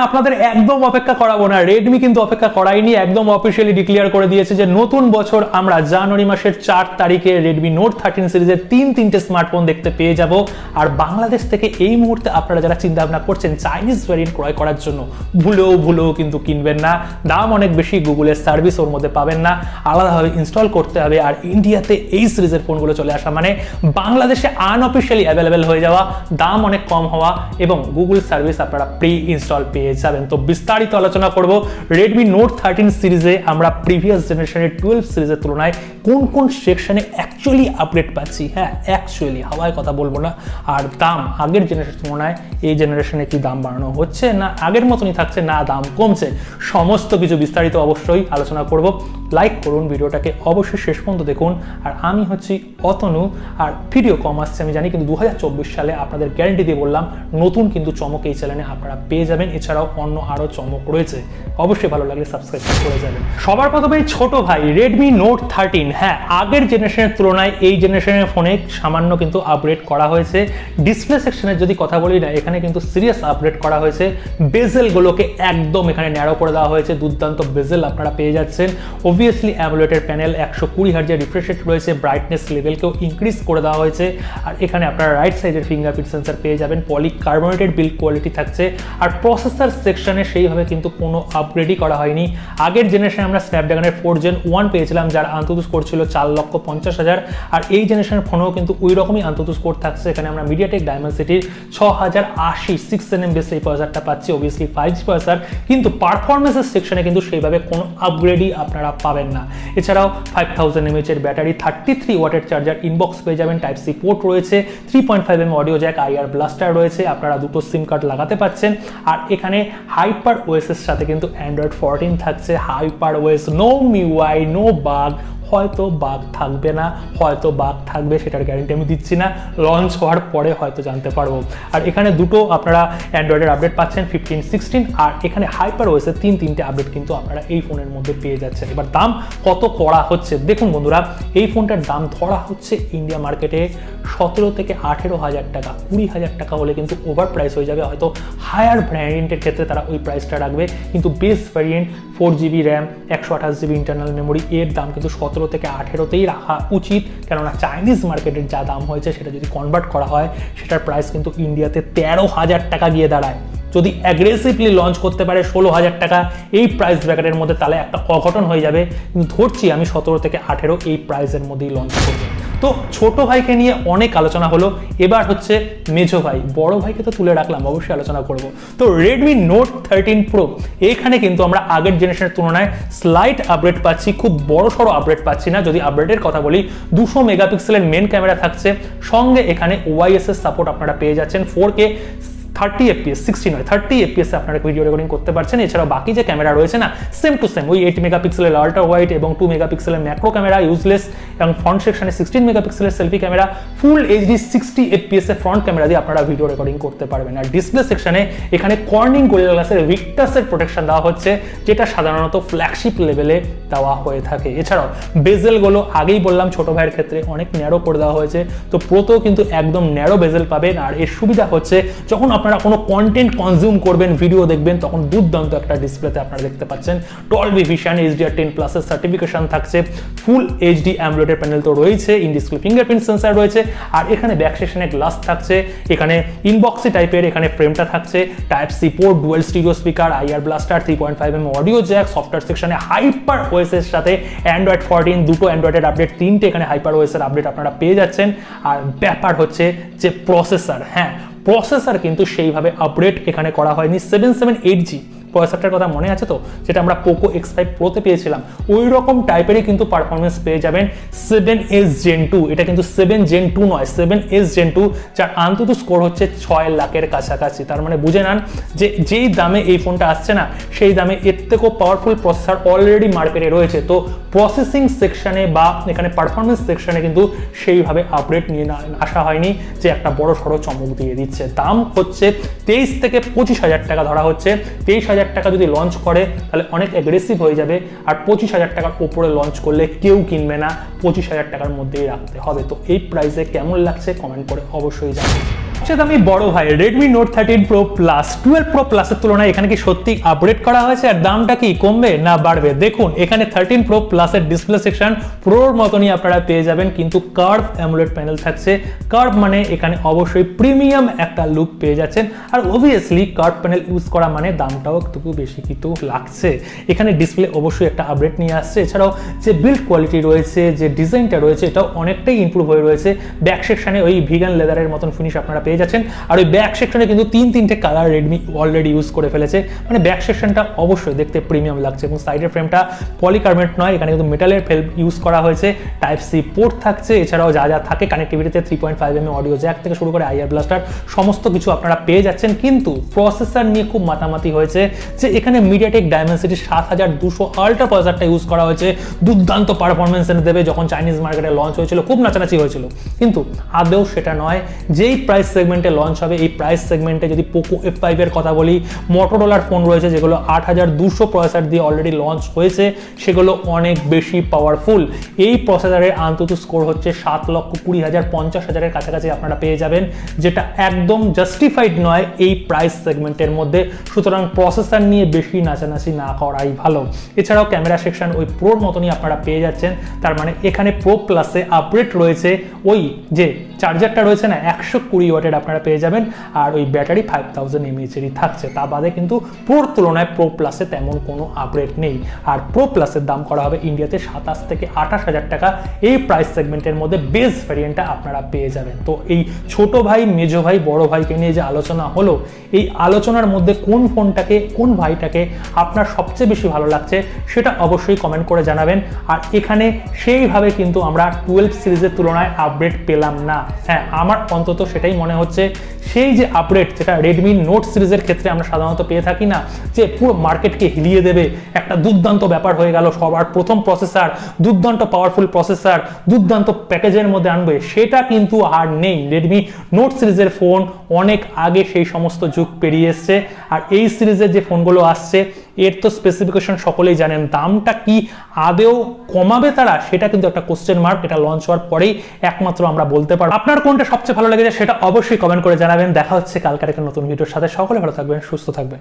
আপনাদের একদম অপেক্ষা করাবো না, রেডমি কিন্তু অপেক্ষা করায়নি, একদম অফিসিয়ালি ডিক্লেয়ার করে দিয়েছে যে নতুন বছর আমরা জানুয়ারি মাসের 4 তারিখে রেডমি নোট 13 সিরিজের তিনটে স্মার্টফোন দেখতে পেয়ে যাব। আর বাংলাদেশ থেকে এই মুহূর্তে আপনারা যারা চিন্তা ভাবনা করছেন চাইনিজ ভ্যারিয়েন্ট ক্রয় করার জন্য, ভুলেও কিন্তু কিনবেন না। দাম অনেক বেশি, গুগলের সার্ভিস ওর মধ্যে পাবেন না, আলাদাভাবে ইনস্টল করতে হবে। আর ইন্ডিয়াতে এই সিরিজের ফোনগুলো চলে আসা মানে বাংলাদেশে আনঅফিসিয়ালি অ্যাভেলেবেল হয়ে যাওয়া, দাম অনেক কম হওয়া এবং গুগল সার্ভিস আপনারা প্রি ইনস্টল পেয়ে যাবেন। তো বিস্তারিত আলোচনা করব রেডমি নোট 13 সিরিজে আমরা প্রিভিয়াস জেনারেশনের 12 সিরিজের তুলনায় কোন সেকশনে অ্যাকচুয়ালি আপডেট পাচ্ছি। হ্যাঁ, অ্যাকচুয়ালি হাওয়ায় কথা বলবো না। আর দাম আগের জেনারেশনের তুলনায় এই জেনারেশনে কি দাম বাড়ানো হচ্ছে না আগের মতনই থাকছে না দাম কমছে, সমস্ত কিছু বিস্তারিত অবশ্যই আলোচনা করব। লাইক করুন ভিডিওটাকে, অবশ্যই শেষ পর্যন্ত দেখুন। আর আমি হচ্ছি অতনু, আর ভিডিও কম আসছে আমি জানি, কিন্তু 2024 সালে আপনাদের গ্যারান্টি দিয়ে বললাম নতুন কিন্তু চমক এই চ্যানেলে আপনারা পেয়ে যাবেন। এছাড়াও অন্য আরও চমক রয়েছে, অবশ্যই ভালো লাগলে সাবস্ক্রাইব করে যাবেন। সবার প্রথমে ছোট ভাই রেডমি নোট 13। হ্যাঁ, আগের জেনারেশনের তুলনায় এই জেনারেশনের ফোনে সামান্য কিন্তু আপগ্রেড করা হয়েছে। ডিসপ্লে সেকশনের যদি কথা বলি না, এখানে কিন্তু সিরিয়াস আপগ্রেড করা হয়েছে। বেজেলগুলোকে একদম এখানে ন্যারো করে দেওয়া হয়েছে, দুর্দান্ত বেজেল আপনারা পেয়ে যাচ্ছেন। অবভিয়াসলি অ্যামোলেডের প্যানেল 120 হার্জের রিফ্রেশ রেট রয়েছে, ব্রাইটনেস লেভেলকেও ইনক্রিজ করে দেওয়া হয়েছে। আর এখানে আপনারা রাইট সাইডের ফিঙ্গারপ্রিন্ট সেন্সর পেয়ে যাবেন, পলিকার্বনেটেড বিল্ড কোয়ালিটি থাকছে। আর প্রসেসর সেকশনে সেইভাবে কিন্তু কোনো আপগ্রেডই করা হয়নি। আগের জেনারেশনে আমরা স্ন্যাপড্রাগনের 4 Gen 1 পেয়েছিলাম, যার আন্তঃদূষ স্কোর ছিল 4,50,000। আর এই জেনারেশনের ফোনেও কিন্তু ওই রকমই আন্তঃদূষ স্কোর থাকছে। এখানে আমরা মিডিয়াটেক ডায়মেনসিটির 6080 6nm বেস এই প্রসেসরটা পাচ্ছি, অবভিয়াসলি 5G প্রসেসর, কিন্তু পারফরমেন্সের সেকশনে কিন্তু সেইভাবে কোনো আপগ্রেডই আপনারা পাবেন না। এছাড়াও 5000 mAh এর ব্যাটারি, 33 ওয়াটের চার্জার, ইনবক্স পেয়ে যাবেন, টাইপ সি পোর্ট রয়েছে, 3.5mm audio Jack, IR blaster রয়েছে, আপনারা দুটো সিম কার্ড লাগাতে পারছেন। আর এখানে হাইপার ওএস এর সাথে কিন্তু অ্যান্ড্রয়েড 14 থাকছে। HyperOS, no MIUI, no bug, হয়তো বাগ থাকবে না, হয়তো বাগ থাকবে, সেটার গ্যারেন্টি আমি দিচ্ছি না, লঞ্চ হওয়ার পরে হয়তো জানতে পারবো। আর এখানে দুটো আপনারা অ্যান্ড্রয়েডের আপডেট পাচ্ছেন, 15, 16। আর এখানে হাইপার ওএসের তিনটে আপডেট কিন্তু আপনারা এই ফোনের মধ্যে পেয়ে যাচ্ছেন। এবার দাম কত করা হচ্ছে দেখুন বন্ধুরা, এই ফোনটার দাম ধরা হচ্ছে ইন্ডিয়া মার্কেটে 17 থেকে 18,000 টাকা। 20,000 টাকা হলে কিন্তু ওভার প্রাইস হয়ে যাবে, হয়তো হায়ার ভ্যারিয়েন্টের ক্ষেত্রে তারা ওই প্রাইসটা রাখবে, কিন্তু base variant 4GB RAM 128GB internal memory এর দাম কিন্তু 17 থেকে 18তেই রাখা উচিত। কেননা চাইনিজ মার্কেটের যা দাম হয়েছে সেটা যদি কনভার্ট করা হয়, সেটার প্রাইস কিন্তু ইন্ডিয়াতে 13,000 টাকা গিয়ে দাঁড়ায়। যদি অ্যাগ্রেসিভলি লঞ্চ করতে পারে 16,000 টাকা এই প্রাইস ব্র্যাকেটের মধ্যে, তাহলে একটা অঘটন হয়ে যাবে। কিন্তু ধরছি আমি 17 থেকে 18 এই প্রাইসের মধ্যেই লঞ্চ করবে। তো ছোট ভাইকে নিয়ে অনেক আলোচনা হলো, এবার হচ্ছে মেজো ভাই। বড় ভাইকে তো তুলে রাখলাম, অবশ্যই আলোচনা করব। তো রেডমি নোট 13 প্রো, এখানে কিন্তু আমরা আগের জেনারেশনের তুলনায় স্লাইট আপগ্রেড পাচ্ছি, খুব বড় সড়ো আপগ্রেড পাচ্ছি না। যদি আপগ্রেডের কথা বলি, 200 মেগাপিক্সেলের মেন ক্যামেরা থাকছে, সঙ্গে এখানে OIS এর সাপোর্ট আপনারা পেয়ে যাচ্ছেন। 4K 30 FPS, 60 নয় 30 FPS আপনারা ভিডিও রেকর্ডিং করতে পারছেন। এছাড়াও বাকি যে ক্যামেরা রয়েছে না, সেম টু সেম ওই 8 মেগাপিক্সেলের আল্ট্রা ওয়াইড এবং 2 মেগাপিক্সেলের ম্যাক্রো ক্যামেরা ইউজলেস, এবং ফ্রন্ট সেকশনে 16 মেগাপিক্সেলের সেলফি ক্যামেরা, ফুল HD 60 FPS এর ফ্রন্ট ক্যামেরা দিয়ে আপনারা ভিডিও রেকর্ডিং করতে পারবেন। আর ডিসপ্লে সেকশনে এখানে কর্নিং গোরিলা গ্লাসের ভিক্টাসের প্রোটেকশন দেওয়া হচ্ছে, যেটা সাধারণত ফ্ল্যাগশিপ লেভেলে দেওয়া হয়ে থাকে। এছাড়াও বেজেলগুলো আগেই বললাম ছোট ভাইয়ের ক্ষেত্রে অনেক ন্যারো করে দেওয়া হয়েছে, তো প্রোতেও কিন্তু একদম ন্যারো বেজেল পাবেন। আর এর সুবিধা হচ্ছে যখন আপনারা কোনো কন্টেন্ট কনজিউম করবেন, ভিডিও দেখবেন, তখন দুর্দান্ত একটা ডিসপ্লেতে আপনারা দেখতে পাচ্ছেন। ডলবি ভিশন, HDR10+ এর সার্টিফিকেশন থাকছে, ফুল HD অ্যামোলেড প্যানেল তো রয়েছে, ইন ডিসপ্লে ফিঙ্গারপ্রিন্ট সেন্সর রয়েছে। আর এখানে ব্যাক সেকশনে গ্লাস থাকছে, এখানে ইনবক্সি টাইপের এখানে ফ্রেমটা থাকছে, type C port, dual stereo speaker, IR blaster, 3.5mm audio jack, software সেকশনে হাইপার ওএস এর সাথে অ্যান্ড্রয়েড 14, দুটো অ্যান্ড্রয়েডের আপডেট, 3টে এখানে হাইপার ওএস এর আপডেট আপনারা পেয়ে যাচ্ছেন। আর ব্যাপার হচ্ছে যে প্রসেসর, হ্যাঁ প্রসেসর কিন্তু সেইভাবে আপডেট এখানে করা হয়নি। 778G প্রসেসরটার কথা মনে আছে তো, যেটা আমরা পোকো X5 প্রোতে পেয়েছিলাম, ওই রকম টাইপেরই কিন্তু পারফরমেন্স পেয়ে যাবেন 7S Gen 2। এটা কিন্তু 7 Gen 2 নয়, 7S Gen 2, যার আন্তত স্কোর হচ্ছে 6 লাখের কাছাকাছি। তার মানে বুঝে নেন যে যেই দামে এই ফোনটা আসছে না, সেই দামে এর থেকেও পাওয়ারফুল প্রসেসর অলরেডি মার্কেটে রয়েছে। তো প্রসেসিং সেকশনে বা এখানে পারফরমেন্স সেকশনে কিন্তু সেইভাবে আপডেট নিয়ে আসা হয়নি যে একটা বড় সড়ো চমক দিয়ে দিচ্ছে। দাম হচ্ছে 23 থেকে 25,000 টাকা ধরা হচ্ছে। 23,000 টাকা যদি লঞ্চ করে তাহলে অনেক অ্যাগ্রেসিভ হয়ে যাবে, আর 25,000 টাকার উপরে লঞ্চ করলে কেউ কিনবে না, 25,000 টাকার মধ্যেই রাখতে হবে। তো এই প্রাইসে কেমন লাগছে কমেন্ট করে অবশ্যই জানাবেন। সবচেয়ে দামি বড় ভাই Redmi Note 13 Pro Plus 12 Pro Plus এর তুলনায় এখানে কি সত্যি আপগ্রেড করা হয়েছে আর দামটা কি কমবে না বাড়বে? দেখুন এখানে 13 Pro Plus এর ডিসপ্লে সেকশন প্রোর মতনই আপনারা পেয়ে যাবেন, কিন্তু কার্ভ অ্যামোলেড প্যানেল থাকছে। কার্ভ মানে এখানে অবশ্যই প্রিমিয়াম একটা লুক পেয়ে যাচ্ছেন, আর অবভিয়াসলি কার্ভ প্যানেল ইউজ করা মানে দামটাও একটু বেশি কিন্তু লাগছে। এখানে ডিসপ্লে অবশ্যই একটা আপডেট নিয়ে আসছে, এছাড়াও যে বিল্ড কোয়ালিটি রয়েছে, যে ডিজাইনটা রয়েছে, এটাও অনেকটাই ইমপ্রুভ হয়ে রয়েছে। ব্যাক সেকশনে ওই ভিগান লেদারের মতন ফিনিশ আপনারা পেয়ে যাচ্ছেন, আর ওই ব্যাক সেকশনে কিন্তু তিনটে কালার রেডমি অলরেডি ইউজ করে ফেলেছে, মানে ব্যাক সেকশনটা অবশ্যই দেখতে প্রিমিয়াম লাগছে। এবং সাইডের ফ্রেমটা পলিকার্বনেট নয়, এখানে কিন্তু মেটালের ফ্রেম ইউজ করা হয়েছে। টাইপ সি পোর্ট থাকছে, এছাড়াও যা থাকে কানেক্টিভিটিতে 3.5mm অডিও জ্যাক থেকে শুরু করে আইআর ব্লাস্টার সমস্ত কিছু আপনারা পেয়ে যাচ্ছেন। কিন্তু প্রসেসর নিয়ে খুব মাতামাতি হয়েছে যে এখানে মিডিয়াটেক ডায়মেনসিটি 7200 আল্ট্রা প্রসেসরটা ইউজ করা হয়েছে, দুর্দান্ত পারফরমেন্স এনে দেবে। যখন চাইনিজ মার্কেটে লঞ্চ হয়েছিল খুব নাচানাচি হয়েছিল, কিন্তু আদৌ সেটা নয়। যেই প্রাইস সেগমেন্টে লঞ্চ হবে, এই প্রাইস সেগমেন্টে যদি পোকো F5 এর কথা বলি, মোটোরোলার ফোন রয়েছে যেগুলো 8200 প্রসেসর দিয়ে অলরেডি লঞ্চ হয়েছে, সেগুলো অনেক বেশি পাওয়ারফুল। এই প্রসেসরের আন্তত স্কোর হচ্ছে 7,20,000 50,000-এর কাছাকাছি আপনারা পেয়ে যাবেন, যেটা একদম জাস্টিফাইড নয় এই প্রাইস সেগমেন্টের মধ্যে। সুতরাং প্রসেসর নিয়ে বেশি নাচানাচি না করাই ভালো। এছাড়াও ক্যামেরা সেকশন ওই প্রোর মতনই আপনারা পেয়ে যাচ্ছেন, তার মানে এখানে প্রো প্লাসে আপগ্রেড রয়েছে। ওই যে চার্জারটা রয়েছে না 120 ওয়াটের আপনারা পেয়ে যাবেন, আর ওই ব্যাটারি 5000 mAh-এরই থাকছে। তা বাদে কিন্তু প্রোর তুলনায় প্রো প্লাসে তেমন কোনো আপগ্রেড নেই। আর প্রো প্লাসের দাম করা হবে ইন্ডিয়াতে 27 থেকে 28,000 টাকা। এই প্রাইস সেগমেন্টের মধ্যে বেস ভ্যারিয়েন্টটা আপনারা পেয়ে যাবেন। তো এই ছোট ভাই, মেজো ভাই, বড় ভাইকে নিয়ে যে আলোচনা হলো, এই আলোচনার মধ্যে কোন ফোনটাকে, কোন ভাইটাকে আপনার সবচেয়ে বেশি ভালো লাগছে সেটা অবশ্যই কমেন্ট করে জানাবেন। আর এখানে সেইভাবে কিন্তু আমরা 12 সিরিজের তুলনায় আপডেট পেলাম না। হ্যাঁ, আমার অন্তত সেটাই মনে হচ্ছে। সেই যে আপডেট যেটা রেডমি নোট সিরিজের ক্ষেত্রে আমরা সাধারণত পেয়ে থাকি না, যে পুরো মার্কেটকে হিলিয়ে দেবে, একটা দুর্দান্ত ব্যাপার হয়ে গেল, সবার প্রথম প্রসেসর, দুর্দান্ত পাওয়ারফুল প্রসেসর, দুর্দান্ত প্যাকেজের মধ্যে আনবে, সেটা কিন্তু আর নেই। রেডমি নোট সিরিজের ফোন অনেক আগে সেই সমস্ত যুগ পেরিয়ে এসছে। আর এই সিরিজের যে ফোনগুলো আসছে, এর তো স্পেসিফিকেশন সকলেই জানেন। দামটা কি আদেও কমাবে তারা, সেটা কিন্তু একটা কোশ্চেন মার্ক। এটা লঞ্চ হওয়ার পরেই একমাত্র আমরা বলতে পারবো। আপনার কোনটা সবচেয়ে ভালো লেগেছে সেটা অবশ্যই কমেন্ট করে জানাবেন। দেখা হচ্ছে কালকার একটা নতুন ভিডিওর সাথে। সকলে ভালো থাকবেন, সুস্থ থাকবেন।